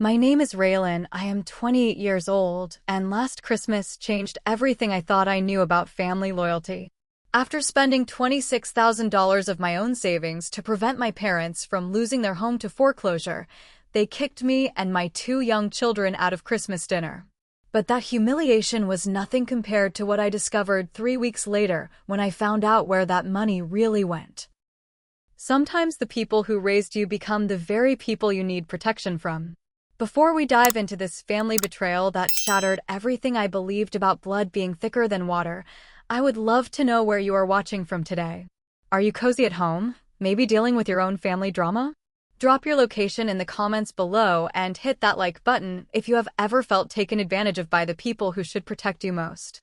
My name is Raylan, I am 28 years old, and last Christmas changed everything I thought I knew about family loyalty. After spending $26,000 of my own savings to prevent my parents from losing their home to foreclosure, they kicked me and my two young children out of Christmas dinner. But that humiliation was nothing compared to what I discovered 3 weeks later when I found out where that money really went. Sometimes the people who raised you become the very people you need protection from. Before we dive into this family betrayal that shattered everything I believed about blood being thicker than water, I would love to know where you are watching from today. Are you cozy at home? Maybe dealing with your own family drama? Drop your location in the comments below and hit that like button if you have ever felt taken advantage of by the people who should protect you most.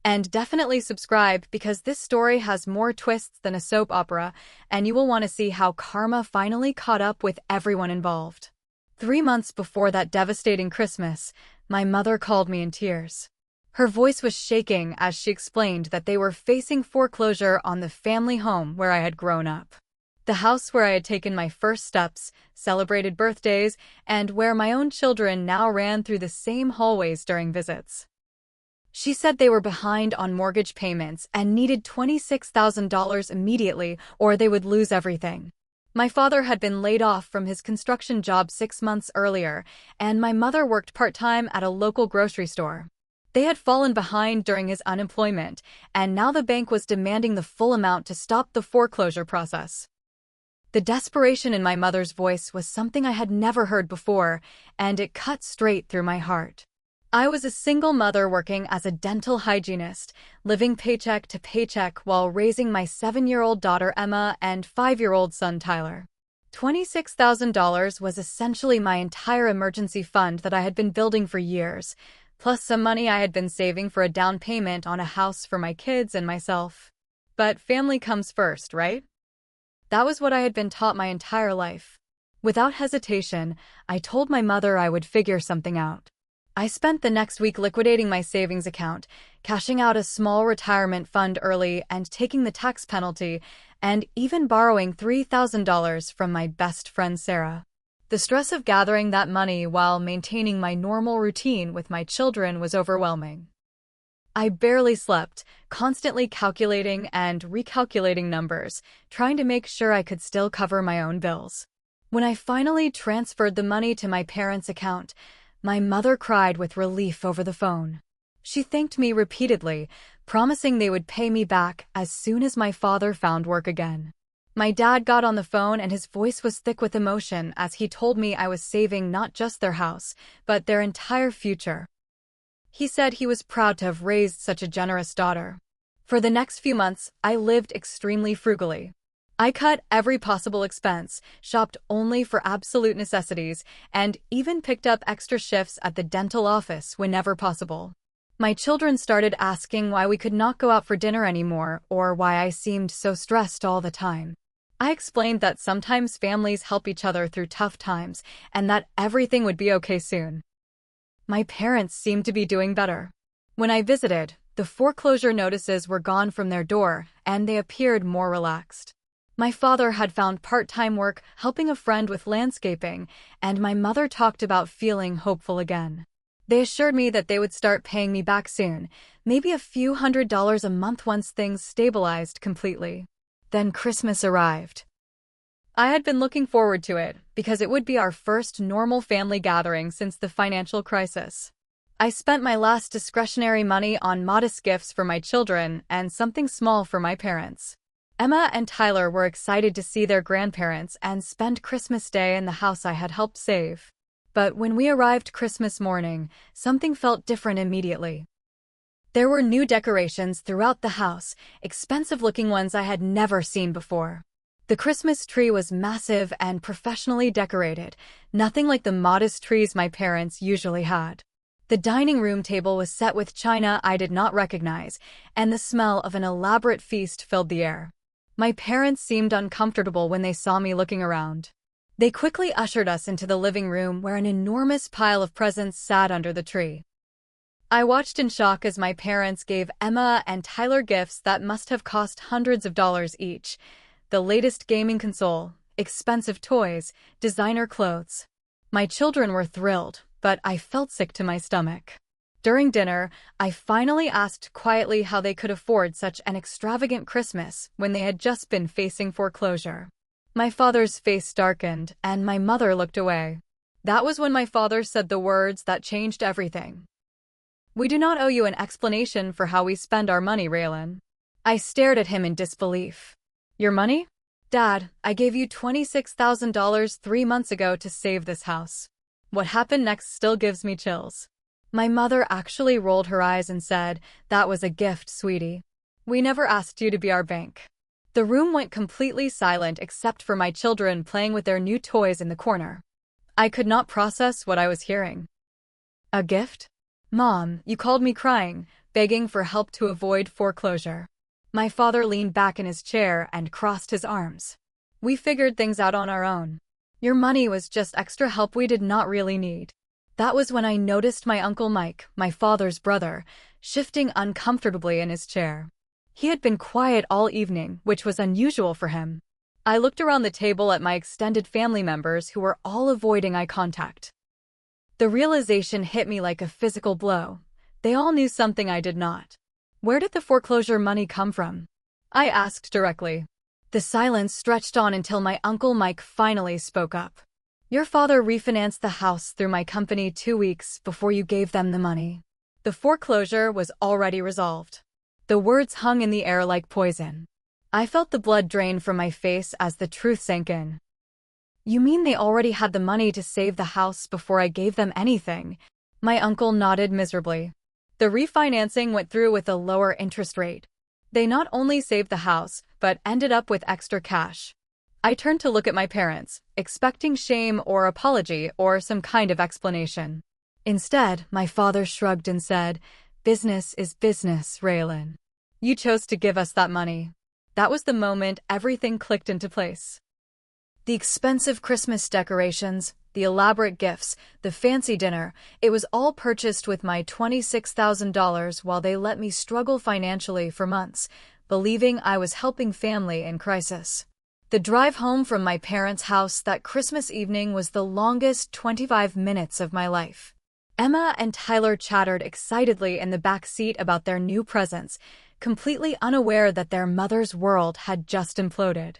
And definitely subscribe because this story has more twists than a soap opera, and you will want to see how karma finally caught up with everyone involved. 3 months before that devastating Christmas, my mother called me in tears. Her voice was shaking as she explained that they were facing foreclosure on the family home where I had grown up. The house where I had taken my first steps, celebrated birthdays, and where my own children now ran through the same hallways during visits. She said they were behind on mortgage payments and needed $26,000 immediately or they would lose everything. My father had been laid off from his construction job 6 months earlier, and my mother worked part-time at a local grocery store. They had fallen behind during his unemployment, and now the bank was demanding the full amount to stop the foreclosure process. The desperation in my mother's voice was something I had never heard before, and it cut straight through my heart. I was a single mother working as a dental hygienist, living paycheck to paycheck while raising my 7-year-old daughter Emma and 5-year-old son Tyler. $26,000 was essentially my entire emergency fund that I had been building for years, plus some money I had been saving for a down payment on a house for my kids and myself. But family comes first, right? That was what I had been taught my entire life. Without hesitation, I told my mother I would figure something out. I spent the next week liquidating my savings account, cashing out a small retirement fund early and taking the tax penalty, and even borrowing $3,000 from my best friend Sarah. The stress of gathering that money while maintaining my normal routine with my children was overwhelming. I barely slept, constantly calculating and recalculating numbers, trying to make sure I could still cover my own bills. When I finally transferred the money to my parents' account, my mother cried with relief over the phone. She thanked me repeatedly, promising they would pay me back as soon as my father found work again. My dad got on the phone and his voice was thick with emotion as he told me I was saving not just their house, but their entire future. He said he was proud to have raised such a generous daughter. For the next few months, I lived extremely frugally. I cut every possible expense, shopped only for absolute necessities, and even picked up extra shifts at the dental office whenever possible. My children started asking why we could not go out for dinner anymore or why I seemed so stressed all the time. I explained that sometimes families help each other through tough times and that everything would be okay soon. My parents seemed to be doing better. When I visited, the foreclosure notices were gone from their door and they appeared more relaxed. My father had found part-time work helping a friend with landscaping, and my mother talked about feeling hopeful again. They assured me that they would start paying me back soon, maybe a few $100s a month once things stabilized completely. Then Christmas arrived. I had been looking forward to it because it would be our first normal family gathering since the financial crisis. I spent my last discretionary money on modest gifts for my children and something small for my parents. Emma and Tyler were excited to see their grandparents and spend Christmas Day in the house I had helped save. But when we arrived Christmas morning, something felt different immediately. There were new decorations throughout the house, expensive-looking ones I had never seen before. The Christmas tree was massive and professionally decorated, nothing like the modest trees my parents usually had. The dining room table was set with china I did not recognize, and the smell of an elaborate feast filled the air. My parents seemed uncomfortable when they saw me looking around. They quickly ushered us into the living room where an enormous pile of presents sat under the tree. I watched in shock as my parents gave Emma and Tyler gifts that must have cost hundreds of dollars each. The latest gaming console, expensive toys, designer clothes. My children were thrilled, but I felt sick to my stomach. During dinner, I finally asked quietly how they could afford such an extravagant Christmas when they had just been facing foreclosure. My father's face darkened, and my mother looked away. That was when my father said the words that changed everything. "We do not owe you an explanation for how we spend our money, Raylan." I stared at him in disbelief. "Your money? Dad, I gave you $26,000 3 months ago to save this house." What happened next still gives me chills. My mother actually rolled her eyes and said, "That was a gift, sweetie. We never asked you to be our bank." The room went completely silent except for my children playing with their new toys in the corner. I could not process what I was hearing. "A gift? Mom, you called me crying, begging for help to avoid foreclosure." My father leaned back in his chair and crossed his arms. "We figured things out on our own. Your money was just extra help we did not really need." That was when I noticed my Uncle Mike, my father's brother, shifting uncomfortably in his chair. He had been quiet all evening, which was unusual for him. I looked around the table at my extended family members who were all avoiding eye contact. The realization hit me like a physical blow. They all knew something I did not. "Where did the foreclosure money come from?" I asked directly. The silence stretched on until my Uncle Mike finally spoke up. "Your father refinanced the house through my company 2 weeks before you gave them the money. The foreclosure was already resolved." The words hung in the air like poison. I felt the blood drain from my face as the truth sank in. "You mean they already had the money to save the house before I gave them anything?" My uncle nodded miserably. "The refinancing went through with a lower interest rate. They not only saved the house, but ended up with extra cash." I turned to look at my parents, expecting shame or apology or some kind of explanation. Instead, my father shrugged and said, "Business is business, Raylan. You chose to give us that money." That was the moment everything clicked into place. The expensive Christmas decorations, the elaborate gifts, the fancy dinner, it was all purchased with my $26,000 while they let me struggle financially for months, believing I was helping family in crisis. The drive home from my parents' house that Christmas evening was the longest 25 minutes of my life. Emma and Tyler chattered excitedly in the back seat about their new presents, completely unaware that their mother's world had just imploded.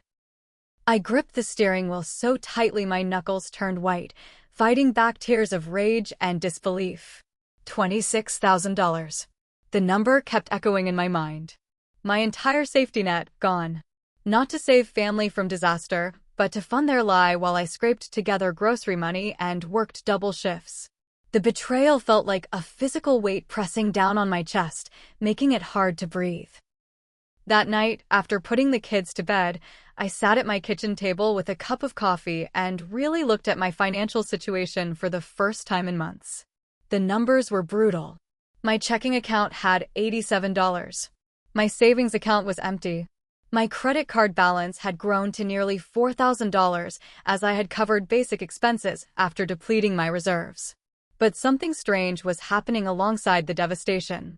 I gripped the steering wheel so tightly my knuckles turned white, fighting back tears of rage and disbelief. $26,000. The number kept echoing in my mind. My entire safety net gone. Not to save family from disaster, but to fund their lie while I scraped together grocery money and worked double shifts. The betrayal felt like a physical weight pressing down on my chest, making it hard to breathe. That night, after putting the kids to bed, I sat at my kitchen table with a cup of coffee and really looked at my financial situation for the first time in months. The numbers were brutal. My checking account had $87. My savings account was empty. My credit card balance had grown to nearly $4,000 as I had covered basic expenses after depleting my reserves. But something strange was happening alongside the devastation.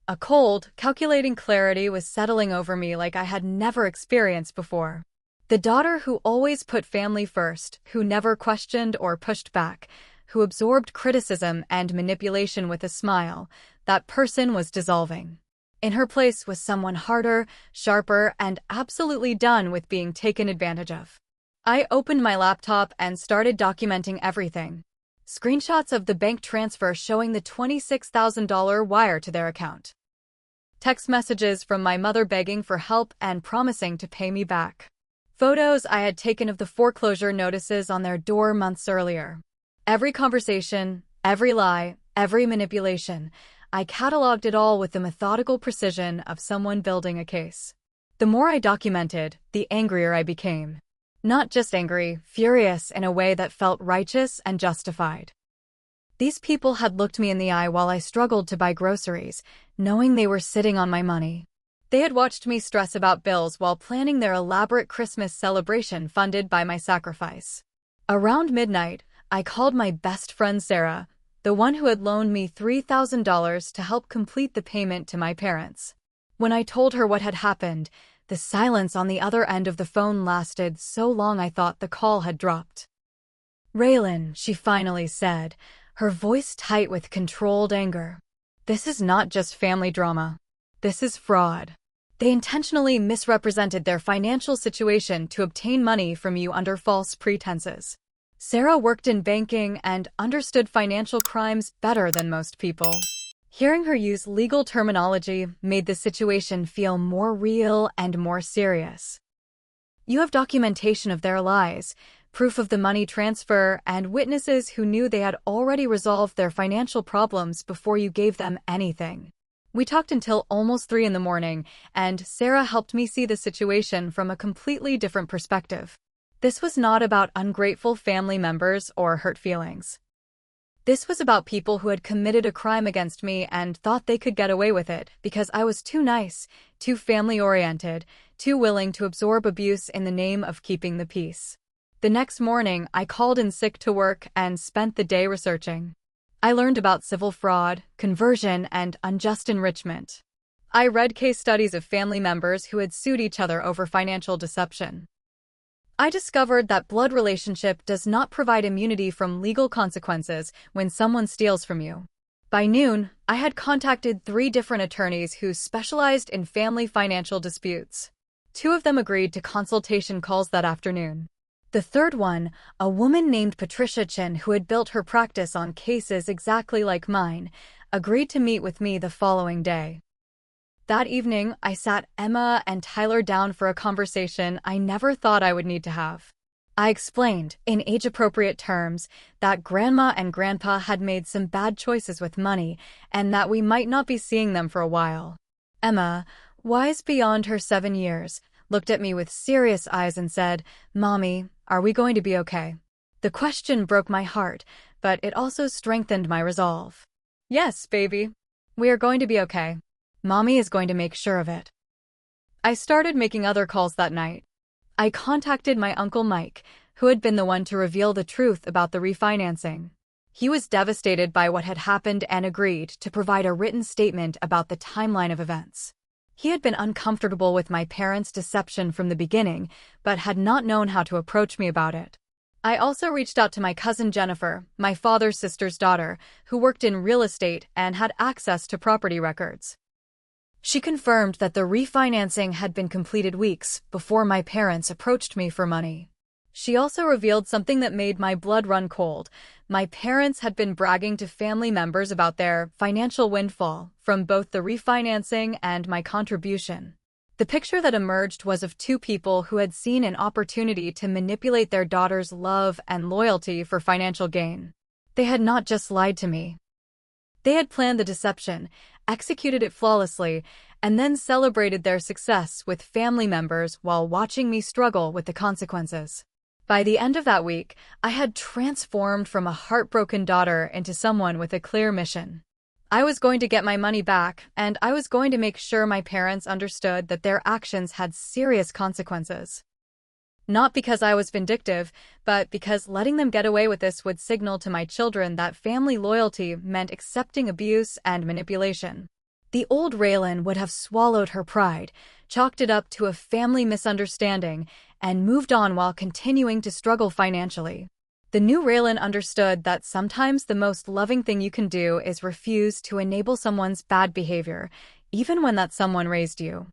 A cold, calculating clarity was settling over me like I had never experienced before. The daughter who always put family first, who never questioned or pushed back, who absorbed criticism and manipulation with a smile, that person was dissolving. In her place was someone harder, sharper, and absolutely done with being taken advantage of. I opened my laptop and started documenting everything. Screenshots of the bank transfer showing the $26,000 wire to their account. Text messages from my mother begging for help and promising to pay me back. Photos I had taken of the foreclosure notices on their door months earlier. Every conversation, every lie, every manipulation, I cataloged it all with the methodical precision of someone building a case. The more I documented, the angrier I became. Not just angry, furious in a way that felt righteous and justified. These people had looked me in the eye while I struggled to buy groceries, knowing they were sitting on my money. They had watched me stress about bills while planning their elaborate Christmas celebration funded by my sacrifice. Around midnight, I called my best friend Sarah, the one who had loaned me $3,000 to help complete the payment to my parents. When I told her what had happened, the silence on the other end of the phone lasted so long I thought the call had dropped. "Raylan," she finally said, her voice tight with controlled anger. "This is not just family drama. This is fraud. They intentionally misrepresented their financial situation to obtain money from you under false pretenses." Sarah worked in banking and understood financial crimes better than most people. Hearing her use legal terminology made the situation feel more real and more serious. "You have documentation of their lies, proof of the money transfer, and witnesses who knew they had already resolved their financial problems before you gave them anything." We talked until almost 3 in the morning, and Sarah helped me see the situation from a completely different perspective. This was not about ungrateful family members or hurt feelings. This was about people who had committed a crime against me and thought they could get away with it because I was too nice, too family-oriented, too willing to absorb abuse in the name of keeping the peace. The next morning, I called in sick to work and spent the day researching. I learned about civil fraud, conversion, and unjust enrichment. I read case studies of family members who had sued each other over financial deception. I discovered that blood relationship does not provide immunity from legal consequences when someone steals from you. By noon, I had contacted 3 different attorneys who specialized in family financial disputes. 2 of them agreed to consultation calls that afternoon. The third one, a woman named Patricia Chin who had built her practice on cases exactly like mine, agreed to meet with me the following day. That evening, I sat Emma and Tyler down for a conversation I never thought I would need to have. I explained, in age-appropriate terms, that Grandma and Grandpa had made some bad choices with money and that we might not be seeing them for a while. Emma, wise beyond her 7 years, looked at me with serious eyes and said, "Mommy, are we going to be okay?" The question broke my heart, but it also strengthened my resolve. "Yes, baby. We are going to be okay. Mommy is going to make sure of it." I started making other calls that night. I contacted my Uncle Mike, who had been the one to reveal the truth about the refinancing. He was devastated by what had happened and agreed to provide a written statement about the timeline of events. He had been uncomfortable with my parents' deception from the beginning, but had not known how to approach me about it. I also reached out to my cousin Jennifer, my father's sister's daughter, who worked in real estate and had access to property records. She confirmed that the refinancing had been completed weeks before my parents approached me for money. She also revealed something that made my blood run cold. My parents had been bragging to family members about their financial windfall from both the refinancing and my contribution. The picture that emerged was of 2 people who had seen an opportunity to manipulate their daughter's love and loyalty for financial gain. They had not just lied to me. They had planned the deception, executed it flawlessly, and then celebrated their success with family members while watching me struggle with the consequences. By the end of that week, I had transformed from a heartbroken daughter into someone with a clear mission. I was going to get my money back, and I was going to make sure my parents understood that their actions had serious consequences. Not because I was vindictive, but because letting them get away with this would signal to my children that family loyalty meant accepting abuse and manipulation. The old Raylan would have swallowed her pride, chalked it up to a family misunderstanding, and moved on while continuing to struggle financially. The new Raylan understood that sometimes the most loving thing you can do is refuse to enable someone's bad behavior, even when that someone raised you.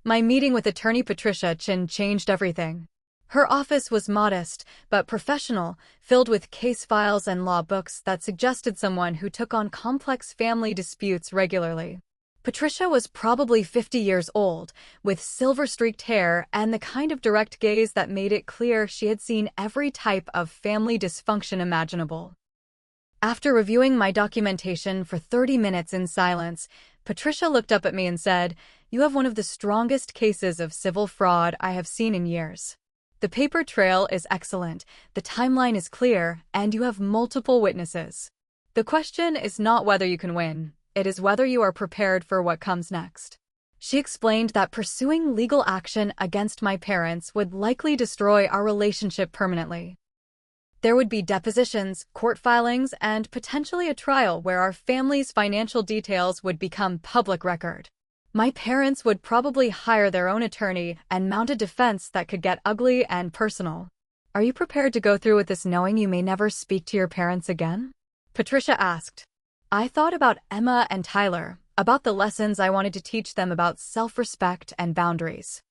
My meeting with attorney Patricia Chin changed everything. Her office was modest, but professional, filled with case files and law books that suggested someone who took on complex family disputes regularly. Patricia was probably 50 years old, with silver-streaked hair and the kind of direct gaze that made it clear she had seen every type of family dysfunction imaginable. After reviewing my documentation for 30 minutes in silence, Patricia looked up at me and said, "You have one of the strongest cases of civil fraud I have seen in years. The paper trail is excellent, the timeline is clear, and you have multiple witnesses. The question is not whether you can win, it is whether you are prepared for what comes next." She explained that pursuing legal action against my parents would likely destroy our relationship permanently. There would be depositions, court filings, and potentially a trial where our family's financial details would become public record. My parents would probably hire their own attorney and mount a defense that could get ugly and personal. Are you prepared to go through with this knowing you may never speak to your parents again? Patricia asked. I thought about Emma and Tyler, about the lessons I wanted to teach them about self-respect and boundaries.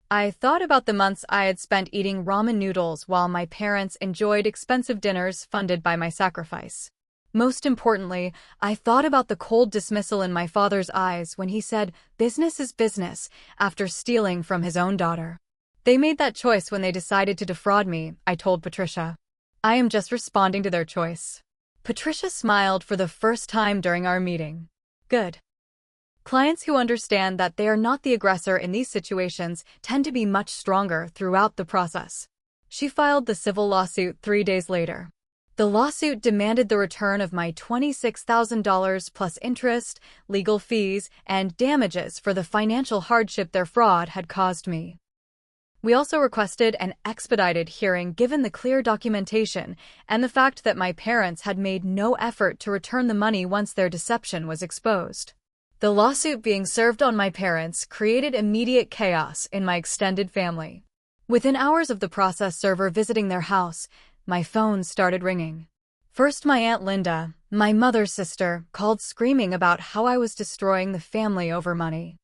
I thought about the months I had spent eating ramen noodles while my parents enjoyed expensive dinners funded by my sacrifice. Most importantly, I thought about the cold dismissal in my father's eyes when he said, "Business is business," after stealing from his own daughter. They made that choice when they decided to defraud me, I told Patricia. I am just responding to their choice. Patricia smiled for the first time during our meeting. Good. Clients who understand that they are not the aggressor in these situations tend to be much stronger throughout the process. She filed the civil lawsuit 3 days later. The lawsuit demanded the return of my $26,000 plus interest, legal fees, and damages for the financial hardship their fraud had caused me. We also requested an expedited hearing given the clear documentation and the fact that my parents had made no effort to return the money once their deception was exposed. The lawsuit being served on my parents created immediate chaos in my extended family. Within hours of the process server visiting their house, my phone started ringing. First, my Aunt Linda, my mother's sister, called screaming about how I was destroying the family over money.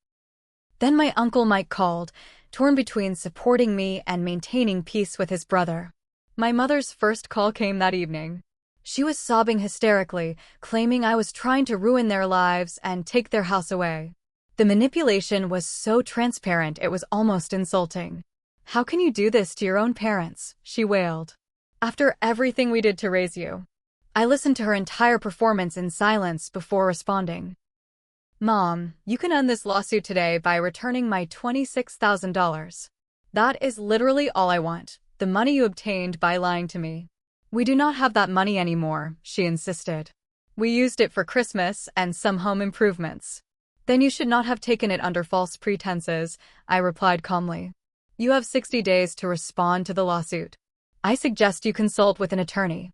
Then my Uncle Mike called, torn between supporting me and maintaining peace with his brother. My mother's first call came that evening. She was sobbing hysterically, claiming I was trying to ruin their lives and take their house away. The manipulation was so transparent it was almost insulting. How can you do this to your own parents? She wailed. After everything we did to raise you. I listened to her entire performance in silence before responding. Mom, you can end this lawsuit today by returning my $26,000. That is literally all I want, the money you obtained by lying to me. We do not have that money anymore, she insisted. We used it for Christmas and some home improvements. Then you should not have taken it under false pretenses, I replied calmly. You have 60 days to respond to the lawsuit. I suggest you consult with an attorney.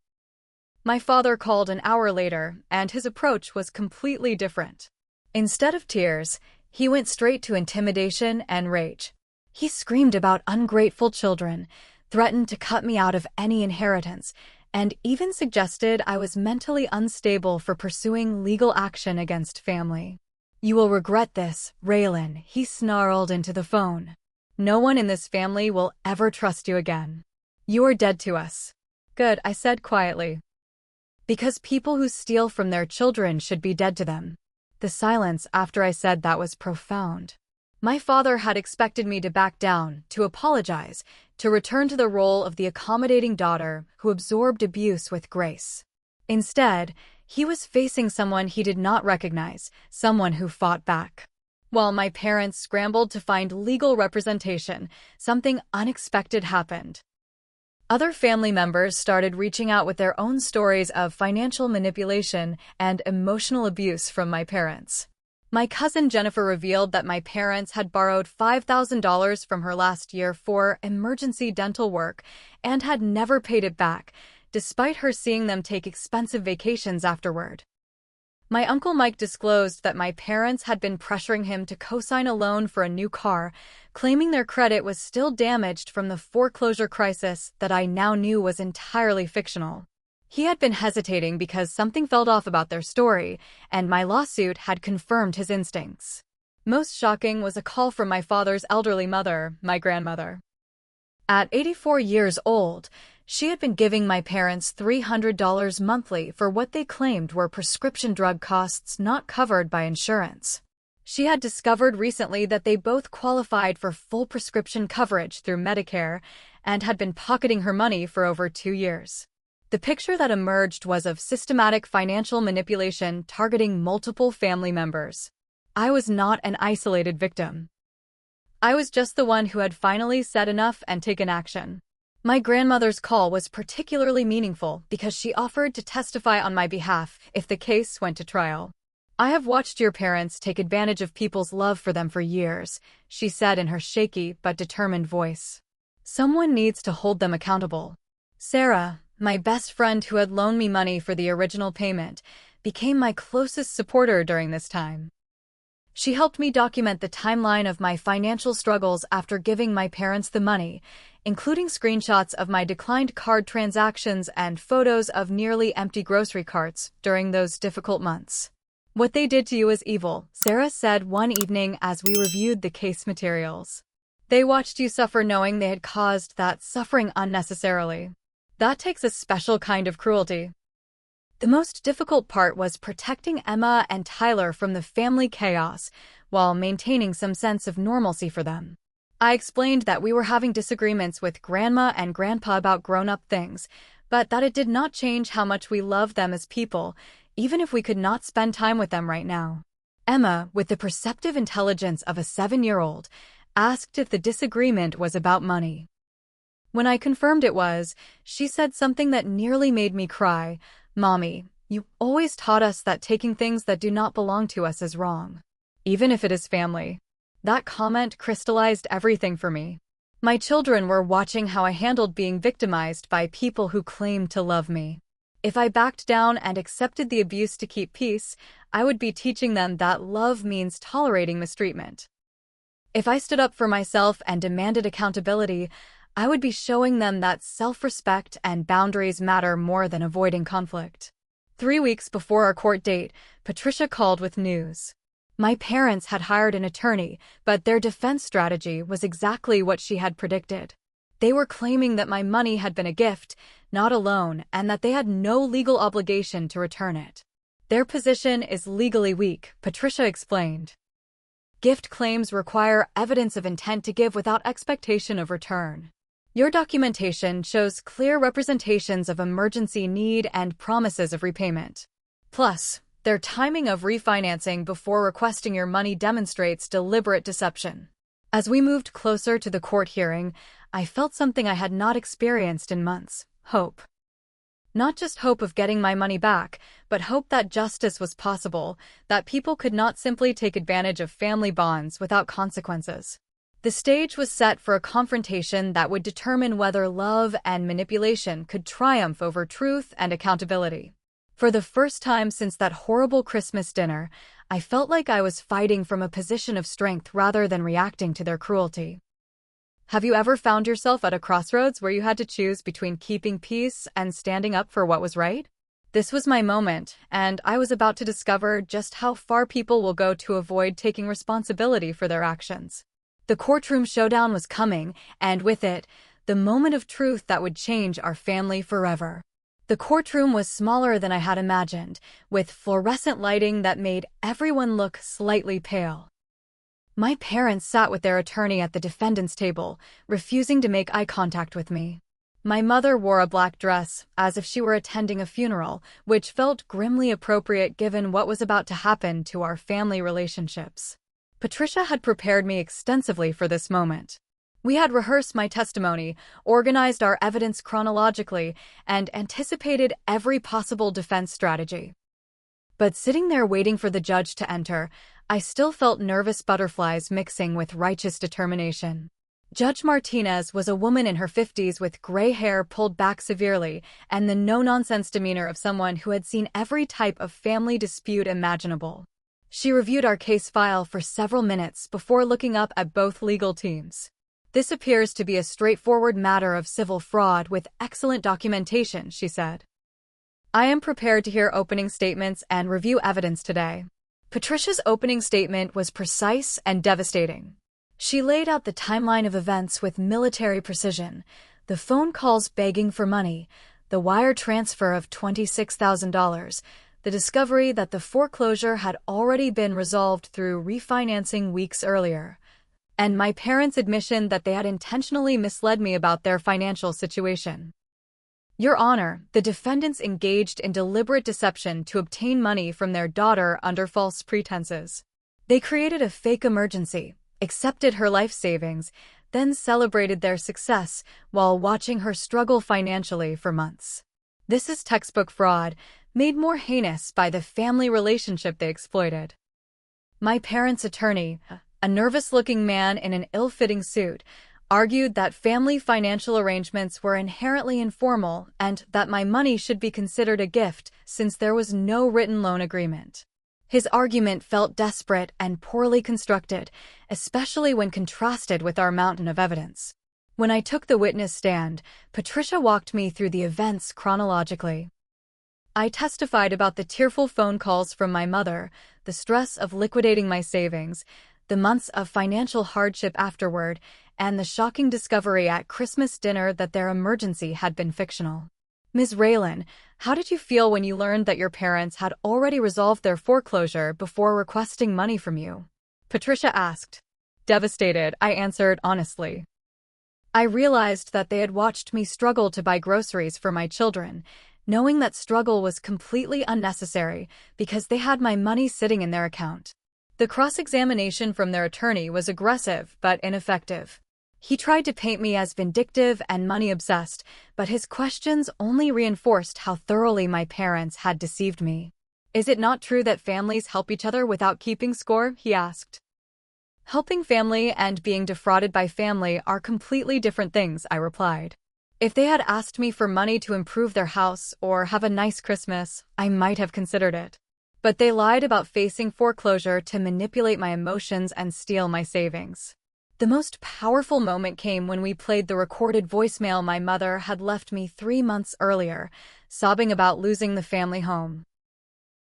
My father called an hour later, and his approach was completely different. Instead of tears, he went straight to intimidation and rage. He screamed about ungrateful children, threatened to cut me out of any inheritance, and even suggested I was mentally unstable for pursuing legal action against family. You will regret this, Raylan, he snarled into the phone. No one in this family will ever trust you again. You are dead to us. Good, I said quietly. Because people who steal from their children should be dead to them. The silence after I said that was profound. My father had expected me to back down, to apologize, to return to the role of the accommodating daughter who absorbed abuse with grace. Instead, he was facing someone he did not recognize, someone who fought back. While my parents scrambled to find legal representation, something unexpected happened. Other family members started reaching out with their own stories of financial manipulation and emotional abuse from my parents. My cousin Jennifer revealed that my parents had borrowed $5,000 from her last year for emergency dental work and had never paid it back, despite her seeing them take expensive vacations afterward. My Uncle Mike disclosed that my parents had been pressuring him to co-sign a loan for a new car, claiming their credit was still damaged from the foreclosure crisis that I now knew was entirely fictional. He had been hesitating because something felt off about their story, and my lawsuit had confirmed his instincts. Most shocking was a call from my father's elderly mother, my grandmother. At 84 years old, she had been giving my parents $300 monthly for what they claimed were prescription drug costs not covered by insurance. She had discovered recently that they both qualified for full prescription coverage through Medicare and had been pocketing her money for over 2 years. The picture that emerged was of systematic financial manipulation targeting multiple family members. I was not an isolated victim. I was just the one who had finally said enough and taken action. My grandmother's call was particularly meaningful because she offered to testify on my behalf if the case went to trial. I have watched your parents take advantage of people's love for them for years, she said in her shaky but determined voice. Someone needs to hold them accountable. Sarah, my best friend who had loaned me money for the original payment, became my closest supporter during this time. She helped me document the timeline of my financial struggles after giving my parents the money, including screenshots of my declined card transactions and photos of nearly empty grocery carts during those difficult months. "What they did to you is evil," Sarah said one evening as we reviewed the case materials. "They watched you suffer knowing they had caused that suffering unnecessarily. That takes a special kind of cruelty." The most difficult part was protecting Emma and Tyler from the family chaos while maintaining some sense of normalcy for them. I explained that we were having disagreements with Grandma and Grandpa about grown-up things, but that it did not change how much we loved them as people, even if we could not spend time with them right now. Emma, with the perceptive intelligence of a 7-year-old, asked if the disagreement was about money. When I confirmed it was, she said something that nearly made me cry. "Mommy, you always taught us that taking things that do not belong to us is wrong, even if it is family." That comment crystallized everything for me. My children were watching how I handled being victimized by people who claimed to love me. If I backed down and accepted the abuse to keep peace, I would be teaching them that love means tolerating mistreatment. If I stood up for myself and demanded accountability, I would be showing them that self-respect and boundaries matter more than avoiding conflict. 3 weeks before our court date, Patricia called with news. My parents had hired an attorney, but their defense strategy was exactly what she had predicted. They were claiming that my money had been a gift, not a loan, and that they had no legal obligation to return it. "Their position is legally weak," Patricia explained. "Gift claims require evidence of intent to give without expectation of return. Your documentation shows clear representations of emergency need and promises of repayment. Plus, their timing of refinancing before requesting your money demonstrates deliberate deception." As we moved closer to the court hearing, I felt something I had not experienced in months: hope. Not just hope of getting my money back, but hope that justice was possible, that people could not simply take advantage of family bonds without consequences. The stage was set for a confrontation that would determine whether love and manipulation could triumph over truth and accountability. For the first time since that horrible Christmas dinner, I felt like I was fighting from a position of strength rather than reacting to their cruelty. Have you ever found yourself at a crossroads where you had to choose between keeping peace and standing up for what was right? This was my moment, and I was about to discover just how far people will go to avoid taking responsibility for their actions. The courtroom showdown was coming, and with it, the moment of truth that would change our family forever. The courtroom was smaller than I had imagined, with fluorescent lighting that made everyone look slightly pale. My parents sat with their attorney at the defendant's table, refusing to make eye contact with me. My mother wore a black dress, as if she were attending a funeral, which felt grimly appropriate given what was about to happen to our family relationships. Patricia had prepared me extensively for this moment. We had rehearsed my testimony, organized our evidence chronologically, and anticipated every possible defense strategy. But sitting there waiting for the judge to enter, I still felt nervous butterflies mixing with righteous determination. Judge Martinez was a woman in her 50s with gray hair pulled back severely and the no-nonsense demeanor of someone who had seen every type of family dispute imaginable. She reviewed our case file for several minutes before looking up at both legal teams. "This appears to be a straightforward matter of civil fraud with excellent documentation," she said. "I am prepared to hear opening statements and review evidence today." Patricia's opening statement was precise and devastating. She laid out the timeline of events with military precision: the phone calls begging for money, the wire transfer of $26,000, the discovery that the foreclosure had already been resolved through refinancing weeks earlier, and my parents' admission that they had intentionally misled me about their financial situation. "Your Honor, the defendants engaged in deliberate deception to obtain money from their daughter under false pretenses. They created a fake emergency, accepted her life savings, then celebrated their success while watching her struggle financially for months. This is textbook fraud, made more heinous by the family relationship they exploited." My parents' attorney, a nervous-looking man in an ill-fitting suit, argued that family financial arrangements were inherently informal and that my money should be considered a gift since there was no written loan agreement. His argument felt desperate and poorly constructed, especially when contrasted with our mountain of evidence. When I took the witness stand, Patricia walked me through the events chronologically. I testified about the tearful phone calls from my mother, the stress of liquidating my savings, the months of financial hardship afterward, and the shocking discovery at Christmas dinner that their emergency had been fictional. Ms. Raylan, how did you feel when you learned that your parents had already resolved their foreclosure before requesting money from you? Patricia asked. Devastated, I answered honestly. I realized that they had watched me struggle to buy groceries for my children, knowing that struggle was completely unnecessary because they had my money sitting in their account. The cross-examination from their attorney was aggressive but ineffective. He tried to paint me as vindictive and money-obsessed, but his questions only reinforced how thoroughly my parents had deceived me. Is it not true that families help each other without keeping score? He asked. Helping family and being defrauded by family are completely different things, I replied. If they had asked me for money to improve their house or have a nice Christmas, I might have considered it. But they lied about facing foreclosure to manipulate my emotions and steal my savings. The most powerful moment came when we played the recorded voicemail my mother had left me 3 months earlier, sobbing about losing the family home.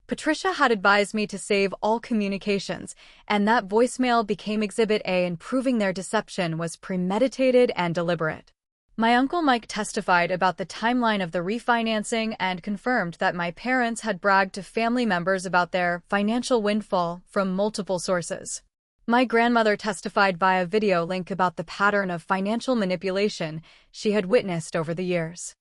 Patricia had advised me to save all communications, and that voicemail became Exhibit A, and proving their deception was premeditated and deliberate. My Uncle Mike testified about the timeline of the refinancing and confirmed that my parents had bragged to family members about their financial windfall from multiple sources. My grandmother testified via video link about the pattern of financial manipulation she had witnessed over the years.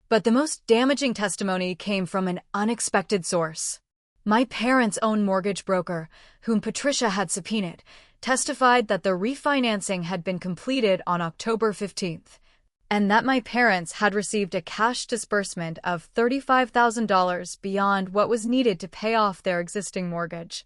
But the most damaging testimony came from an unexpected source. My parents' own mortgage broker, whom Patricia had subpoenaed, testified that the refinancing had been completed on October 15th, and that my parents had received a cash disbursement of $35,000 beyond what was needed to pay off their existing mortgage.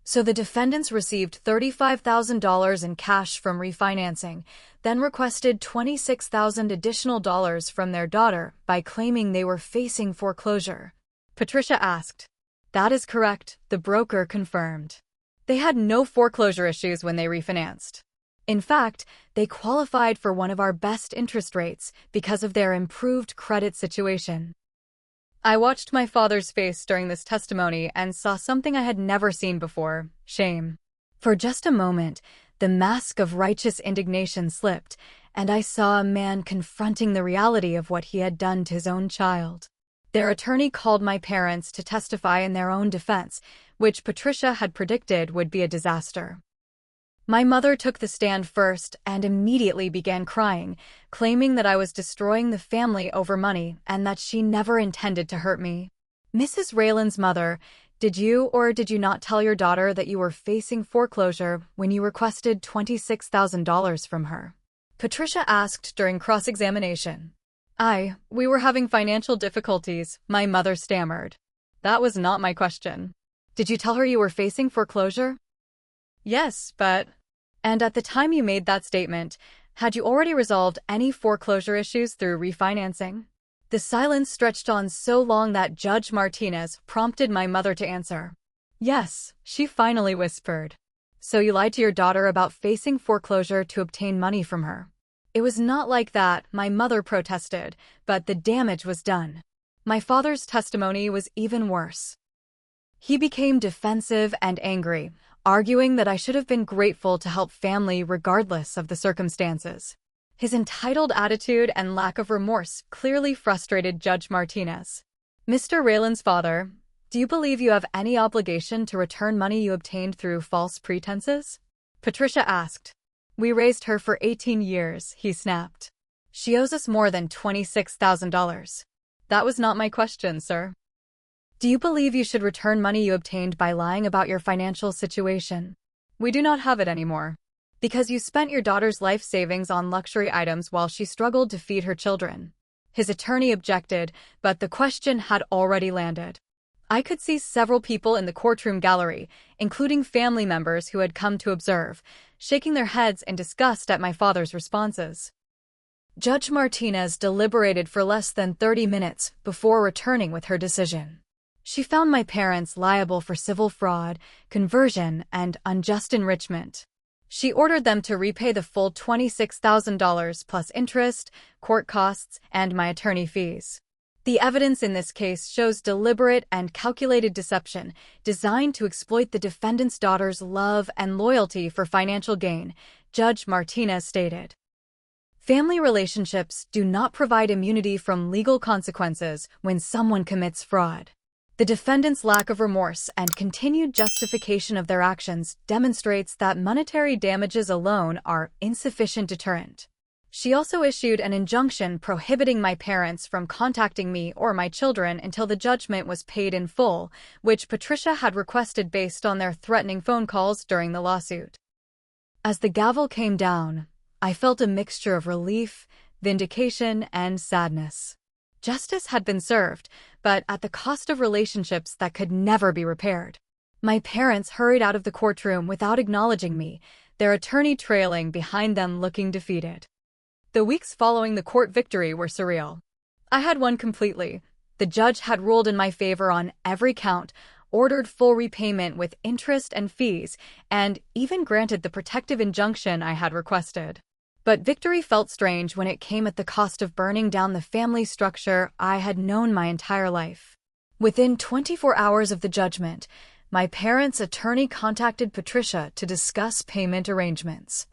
So the defendants received $35,000 in cash from refinancing, then requested $26,000 additional dollars from their daughter by claiming they were facing foreclosure. Patricia asked. That is correct, the broker confirmed. They had no foreclosure issues when they refinanced. In fact, they qualified for one of our best interest rates because of their improved credit situation. I watched my father's face during this testimony and saw something I had never seen before: shame. For just a moment, the mask of righteous indignation slipped, and I saw a man confronting the reality of what he had done to his own child. Their attorney called my parents to testify in their own defense, which Patricia had predicted would be a disaster. My mother took the stand first and immediately began crying, claiming that I was destroying the family over money and that she never intended to hurt me. Mrs. Raylan's mother, did you or did you not tell your daughter that you were facing foreclosure when you requested $26,000 from her? Patricia asked during cross-examination. We were having financial difficulties, my mother stammered. That was not my question. Did you tell her you were facing foreclosure? Yes, but... And at the time you made that statement, had you already resolved any foreclosure issues through refinancing? The silence stretched on so long that Judge Martinez prompted my mother to answer. Yes, she finally whispered. So you lied to your daughter about facing foreclosure to obtain money from her. It was not like that, my mother protested, but the damage was done. My father's testimony was even worse. He became defensive and angry, arguing that I should have been grateful to help family regardless of the circumstances. His entitled attitude and lack of remorse clearly frustrated Judge Martinez. Mr. Raylan's father, do you believe you have any obligation to return money you obtained through false pretenses? Patricia asked. We raised her for 18 years, he snapped. She owes us more than $26,000. That was not my question, sir. Do you believe you should return money you obtained by lying about your financial situation? We do not have it anymore. Because you spent your daughter's life savings on luxury items while she struggled to feed her children. His attorney objected, but the question had already landed. I could see several people in the courtroom gallery, including family members who had come to observe, shaking their heads in disgust at my father's responses. Judge Martinez deliberated for less than 30 minutes before returning with her decision. She found my parents liable for civil fraud, conversion, and unjust enrichment. She ordered them to repay the full $26,000 plus interest, court costs, and my attorney fees. The evidence in this case shows deliberate and calculated deception designed to exploit the defendant's daughter's love and loyalty for financial gain, Judge Martinez stated. Family relationships do not provide immunity from legal consequences when someone commits fraud. The defendant's lack of remorse and continued justification of their actions demonstrates that monetary damages alone are insufficient deterrent. She also issued an injunction prohibiting my parents from contacting me or my children until the judgment was paid in full, which Patricia had requested based on their threatening phone calls during the lawsuit. As the gavel came down, I felt a mixture of relief, vindication, and sadness. Justice had been served, but at the cost of relationships that could never be repaired. My parents hurried out of the courtroom without acknowledging me, their attorney trailing behind them looking defeated. The weeks following the court victory were surreal. I had won completely. The judge had ruled in my favor on every count, ordered full repayment with interest and fees, and even granted the protective injunction I had requested. But victory felt strange when it came at the cost of burning down the family structure I had known my entire life. Within 24 hours of the judgment, my parents' attorney contacted Patricia to discuss payment arrangements.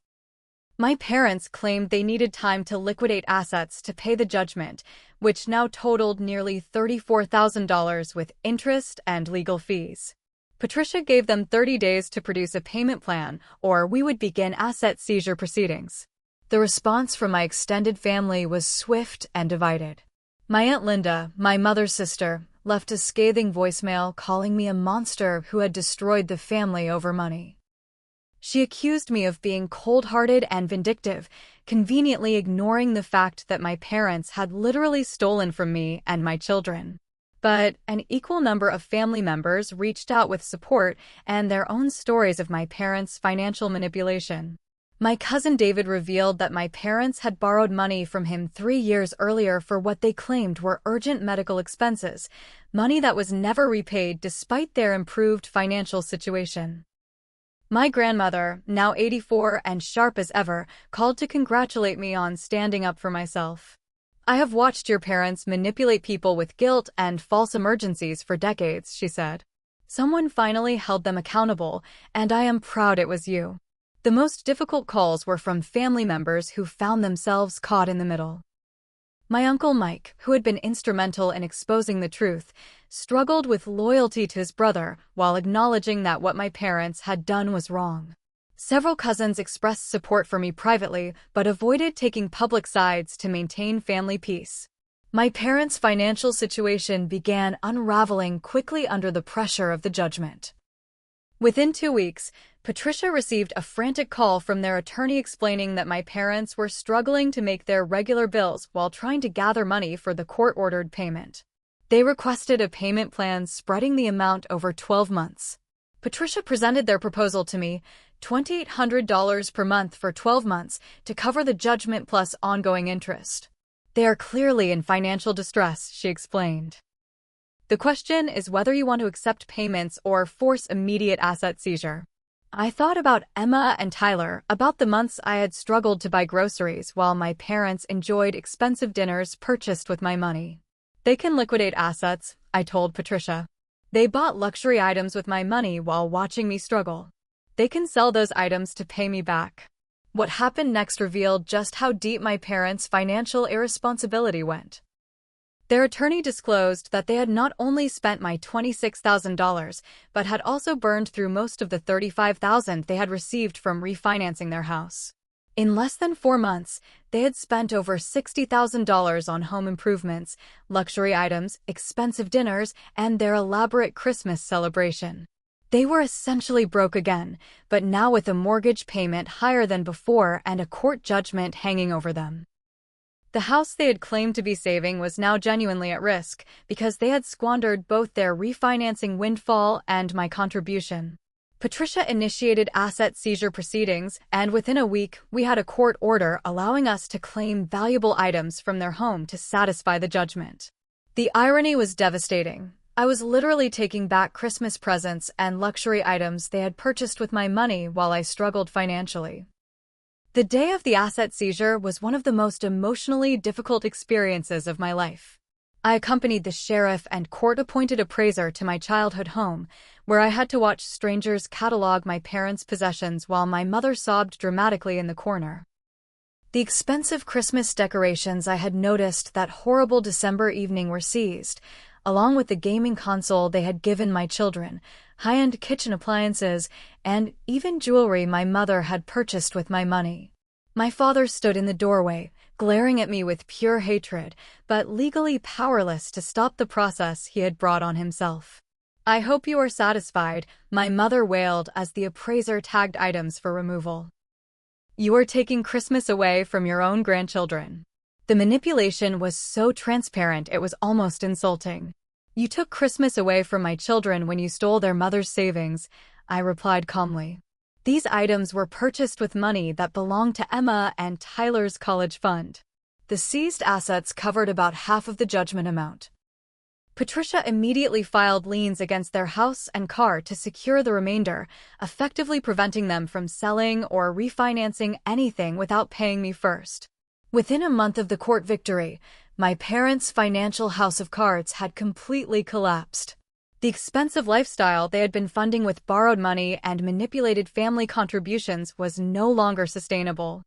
My parents claimed they needed time to liquidate assets to pay the judgment, which now totaled nearly $34,000 with interest and legal fees. Patricia gave them 30 days to produce a payment plan, or we would begin asset seizure proceedings. The response from my extended family was swift and divided. My Aunt Linda, my mother's sister, left a scathing voicemail calling me a monster who had destroyed the family over money. She accused me of being cold-hearted and vindictive, conveniently ignoring the fact that my parents had literally stolen from me and my children. But an equal number of family members reached out with support and their own stories of my parents' financial manipulation. My cousin David revealed that my parents had borrowed money from him 3 years earlier for what they claimed were urgent medical expenses, money that was never repaid despite their improved financial situation. My grandmother, now 84 and sharp as ever, called to congratulate me on standing up for myself. I have watched your parents manipulate people with guilt and false emergencies for decades, she said. Someone finally held them accountable, and I am proud it was you. The most difficult calls were from family members who found themselves caught in the middle. My Uncle Mike, who had been instrumental in exposing the truth, struggled with loyalty to his brother while acknowledging that what my parents had done was wrong. Several cousins expressed support for me privately, but avoided taking public sides to maintain family peace. My parents' financial situation began unraveling quickly under the pressure of the judgment. Within 2 weeks, Patricia received a frantic call from their attorney explaining that my parents were struggling to make their regular bills while trying to gather money for the court-ordered payment. They requested a payment plan spreading the amount over 12 months. Patricia presented their proposal to me, $2,800 per month for 12 months to cover the judgment plus ongoing interest. They are clearly in financial distress, she explained. The question is whether you want to accept payments or force immediate asset seizure. I thought about Emma and Tyler, about the months I had struggled to buy groceries while my parents enjoyed expensive dinners purchased with my money. They can liquidate assets, I told Patricia. They bought luxury items with my money while watching me struggle. They can sell those items to pay me back. What happened next revealed just how deep my parents' financial irresponsibility went. Their attorney disclosed that they had not only spent my $26,000, but had also burned through most of the $35,000 they had received from refinancing their house. In less than 4 months, they had spent over $60,000 on home improvements, luxury items, expensive dinners, and their elaborate Christmas celebration. They were essentially broke again, but now with a mortgage payment higher than before and a court judgment hanging over them. The house they had claimed to be saving was now genuinely at risk because they had squandered both their refinancing windfall and my contribution. Patricia initiated asset seizure proceedings, and within a week, we had a court order allowing us to claim valuable items from their home to satisfy the judgment. The irony was devastating. I was literally taking back Christmas presents and luxury items they had purchased with my money while I struggled financially. The day of the asset seizure was one of the most emotionally difficult experiences of my life. I accompanied the sheriff and court-appointed appraiser to my childhood home, where I had to watch strangers catalog my parents' possessions while my mother sobbed dramatically in the corner. The expensive Christmas decorations I had noticed that horrible December evening were seized, along with the gaming console they had given my children, high-end kitchen appliances, and even jewelry my mother had purchased with my money. My father stood in the doorway, glaring at me with pure hatred, but legally powerless to stop the process he had brought on himself. "I hope you are satisfied," my mother wailed as the appraiser tagged items for removal. "You are taking Christmas away from your own grandchildren." The manipulation was so transparent it was almost insulting. "You took Christmas away from my children when you stole their mother's savings," I replied calmly. "These items were purchased with money that belonged to Emma and Tyler's college fund." The seized assets covered about half of the judgment amount. Patricia immediately filed liens against their house and car to secure the remainder, effectively preventing them from selling or refinancing anything without paying me first. Within a month of the court victory, my parents' financial house of cards had completely collapsed. The expensive lifestyle they had been funding with borrowed money and manipulated family contributions was no longer sustainable.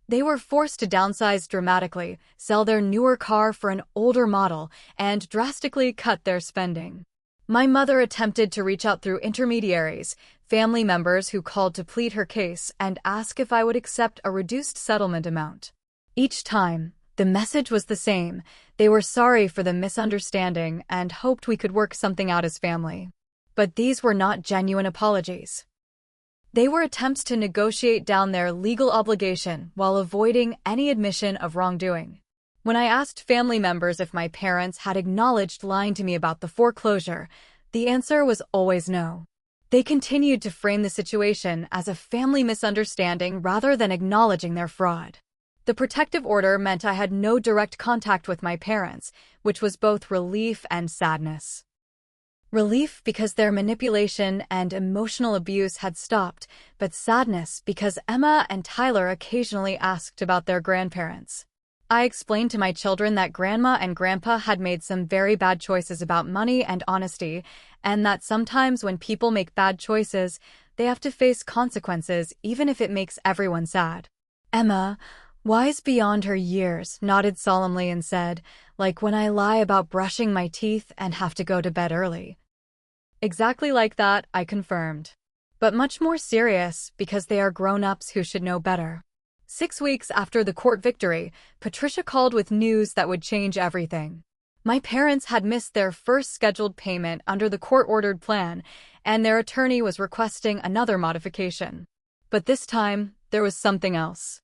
They were forced to downsize dramatically, sell their newer car for an older model, and drastically cut their spending. My mother attempted to reach out through intermediaries, family members who called to plead her case and ask if I would accept a reduced settlement amount. Each time, the message was the same. They were sorry for the misunderstanding and hoped we could work something out as family. But these were not genuine apologies. They were attempts to negotiate down their legal obligation while avoiding any admission of wrongdoing. When I asked family members if my parents had acknowledged lying to me about the foreclosure, the answer was always no. They continued to frame the situation as a family misunderstanding rather than acknowledging their fraud. The protective order meant I had no direct contact with my parents, which was both relief and sadness. Relief because their manipulation and emotional abuse had stopped, but sadness because Emma and Tyler occasionally asked about their grandparents. I explained to my children that Grandma and Grandpa had made some very bad choices about money and honesty, and that sometimes when people make bad choices, they have to face consequences even if it makes everyone sad. Emma, wise beyond her years, nodded solemnly and said, "Like when I lie about brushing my teeth and have to go to bed early." "Exactly like that," I confirmed. "But much more serious, because they are grown-ups who should know better." 6 weeks after the court victory, Patricia called with news that would change everything. My parents had missed their first scheduled payment under the court-ordered plan, and their attorney was requesting another modification. But this time, there was something else.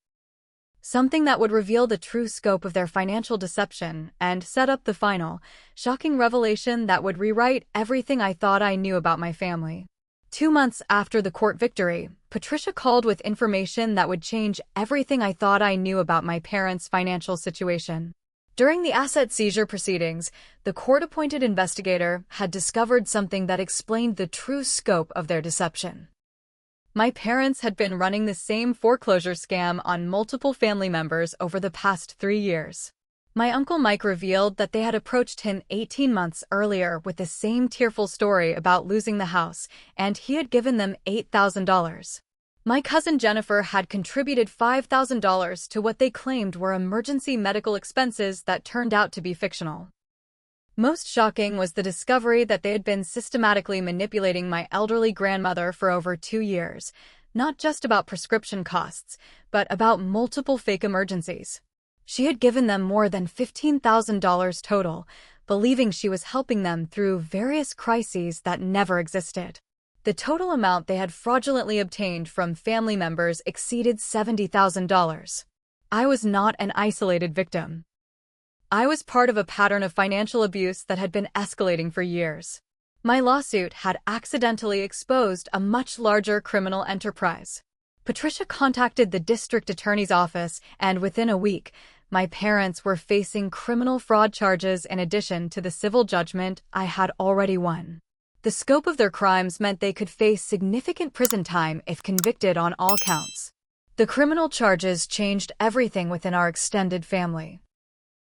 Something that would reveal the true scope of their financial deception and set up the final, shocking revelation that would rewrite everything I thought I knew about my family. 2 months after the court victory, Patricia called with information that would change everything I thought I knew about my parents' financial situation. During the asset seizure proceedings, the court-appointed investigator had discovered something that explained the true scope of their deception. My parents had been running the same foreclosure scam on multiple family members over the past 3 years. My Uncle Mike revealed that they had approached him 18 months earlier with the same tearful story about losing the house, and he had given them $8,000. My cousin Jennifer had contributed $5,000 to what they claimed were emergency medical expenses that turned out to be fictional. Most shocking was the discovery that they had been systematically manipulating my elderly grandmother for over 2 years, not just about prescription costs, but about multiple fake emergencies. She had given them more than $15,000 total, believing she was helping them through various crises that never existed. The total amount they had fraudulently obtained from family members exceeded $70,000. I was not an isolated victim. I was part of a pattern of financial abuse that had been escalating for years. My lawsuit had accidentally exposed a much larger criminal enterprise. Patricia contacted the district attorney's office, and within a week, My parents were facing criminal fraud charges in addition to the civil judgment I had already won. The scope of their crimes meant they could face significant prison time if convicted on all counts. The criminal charges changed everything within our extended family.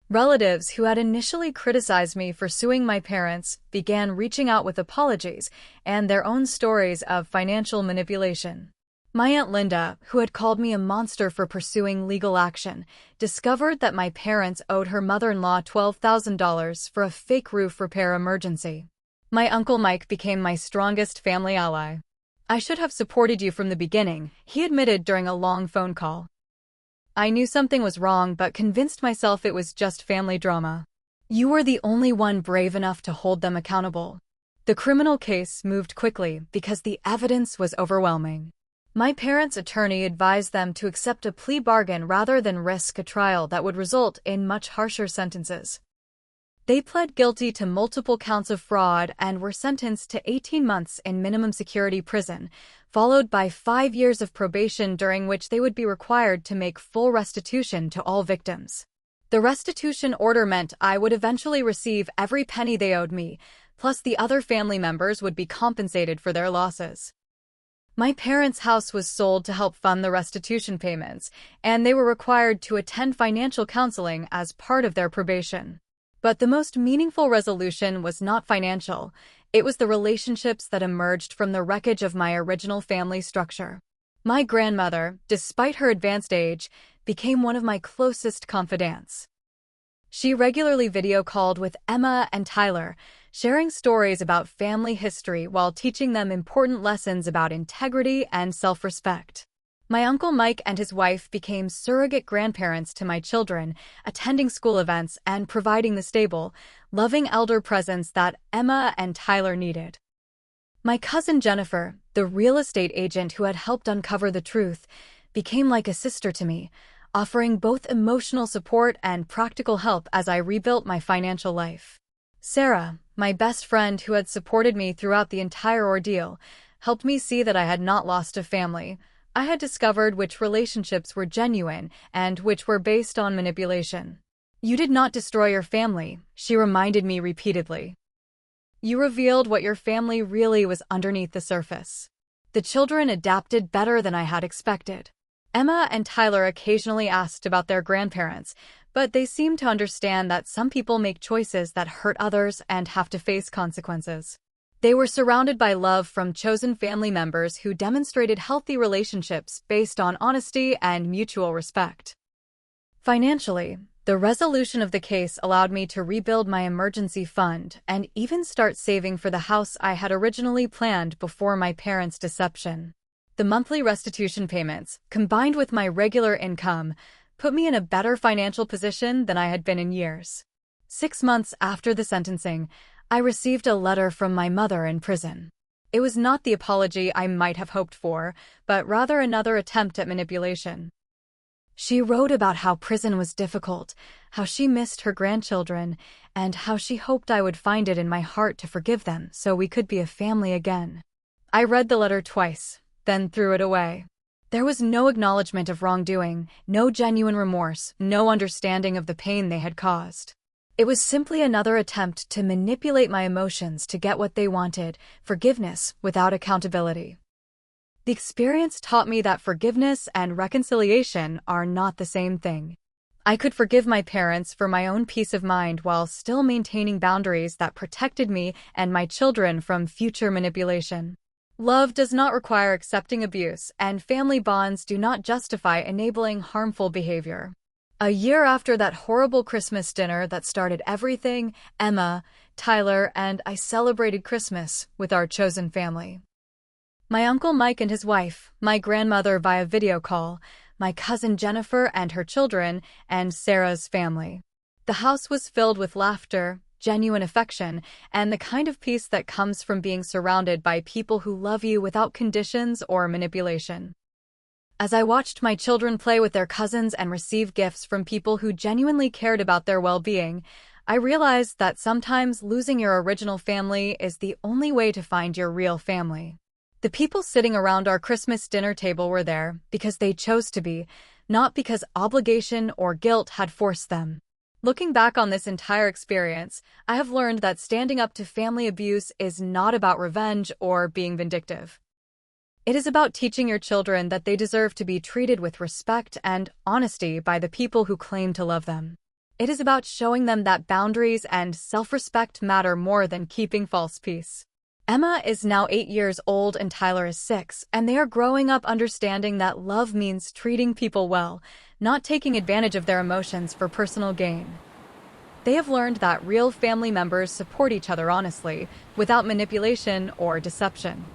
Relatives who had initially criticized me for suing my parents began reaching out with apologies and their own stories of financial manipulation. My Aunt Linda, who had called me a monster for pursuing legal action, discovered that my parents owed her mother-in-law $12,000 for a fake roof repair emergency. My Uncle Mike became my strongest family ally. "I should have supported you from the beginning," he admitted during a long phone call. I knew something was wrong but convinced myself it was just family drama. "You were the only one brave enough to hold them accountable." The criminal case moved quickly because the evidence was overwhelming. My parents' attorney advised them to accept a plea bargain rather than risk a trial that would result in much harsher sentences. They pled guilty to multiple counts of fraud and were sentenced to 18 months in minimum security prison, followed by 5 years of probation during which they would be required to make full restitution to all victims. The restitution order meant I would eventually receive every penny they owed me, plus the other family members would be compensated for their losses. My parents' house was sold to help fund the restitution payments, and they were required to attend financial counseling as part of their probation. But the most meaningful resolution was not financial. It was the relationships that emerged from the wreckage of my original family structure. My grandmother, despite her advanced age, became one of my closest confidants. She regularly video called with Emma and Tyler, sharing stories about family history while teaching them important lessons about integrity and self-respect. My Uncle Mike and his wife became surrogate grandparents to my children, attending school events and providing the stable, loving elder presence that Emma and Tyler needed. My cousin Jennifer, the real estate agent who had helped uncover the truth, became like a sister to me, offering both emotional support and practical help as I rebuilt my financial life. Sarah, my best friend who had supported me throughout the entire ordeal, helped me see that I had not lost a family. I had discovered which relationships were genuine and which were based on manipulation. "You did not destroy your family," she reminded me repeatedly. "You revealed what your family really was underneath the surface." The children adapted better than I had expected. Emma and Tyler occasionally asked about their grandparents, but they seemed to understand that some people make choices that hurt others and have to face consequences. They were surrounded by love from chosen family members who demonstrated healthy relationships based on honesty and mutual respect. Financially, the resolution of the case allowed me to rebuild my emergency fund and even start saving for the house I had originally planned before my parents' deception. The monthly restitution payments, combined with my regular income, put me in a better financial position than I had been in years. 6 months after the sentencing, I received a letter from my mother in prison. It was not the apology I might have hoped for, but rather another attempt at manipulation. She wrote about how prison was difficult, how she missed her grandchildren, and how she hoped I would find it in my heart to forgive them so we could be a family again. I read the letter twice, then threw it away. There was no acknowledgement of wrongdoing, no genuine remorse, no understanding of the pain they had caused. It was simply another attempt to manipulate my emotions to get what they wanted, forgiveness without accountability. The experience taught me that forgiveness and reconciliation are not the same thing. I could forgive my parents for my own peace of mind while still maintaining boundaries that protected me and my children from future manipulation. Love does not require accepting abuse, and family bonds do not justify enabling harmful behavior. A year after that horrible Christmas dinner that started everything, Emma, Tyler, and I celebrated Christmas with our chosen family. My Uncle Mike and his wife, my grandmother via video call, my cousin Jennifer and her children, and Sarah's family. The house was filled with laughter, genuine affection, and the kind of peace that comes from being surrounded by people who love you without conditions or manipulation. As I watched my children play with their cousins and receive gifts from people who genuinely cared about their well-being, I realized that sometimes losing your original family is the only way to find your real family. The people sitting around our Christmas dinner table were there because they chose to be, not because obligation or guilt had forced them. Looking back on this entire experience, I have learned that standing up to family abuse is not about revenge or being vindictive. It is about teaching your children that they deserve to be treated with respect and honesty by the people who claim to love them. It is about showing them that boundaries and self-respect matter more than keeping false peace. Emma is now 8 years old and Tyler is 6, and they are growing up understanding that love means treating people well, not taking advantage of their emotions for personal gain. They have learned that real family members support each other honestly, without manipulation or deception.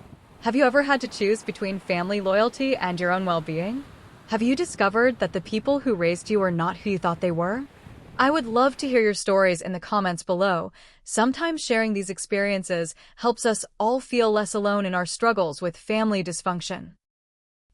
Have you ever had to choose between family loyalty and your own well-being? Have you discovered that the people who raised you are not who you thought they were? I would love to hear your stories in the comments below. Sometimes sharing these experiences helps us all feel less alone in our struggles with family dysfunction.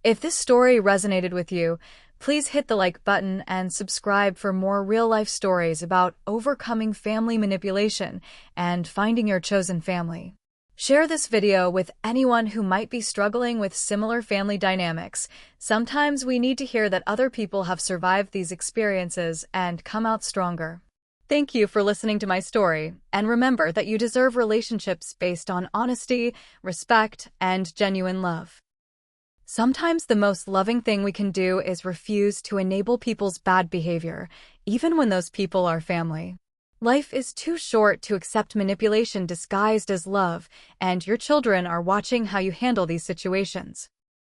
If this story resonated with you, please hit the like button and subscribe for more real-life stories about overcoming family manipulation and finding your chosen family. Share this video with anyone who might be struggling with similar family dynamics. Sometimes we need to hear that other people have survived these experiences and come out stronger. Thank you for listening to my story, and remember that you deserve relationships based on honesty, respect, and genuine love. Sometimes the most loving thing we can do is refuse to enable people's bad behavior, even when those people are family. Life is too short to accept manipulation disguised as love, and your children are watching how you handle these situations.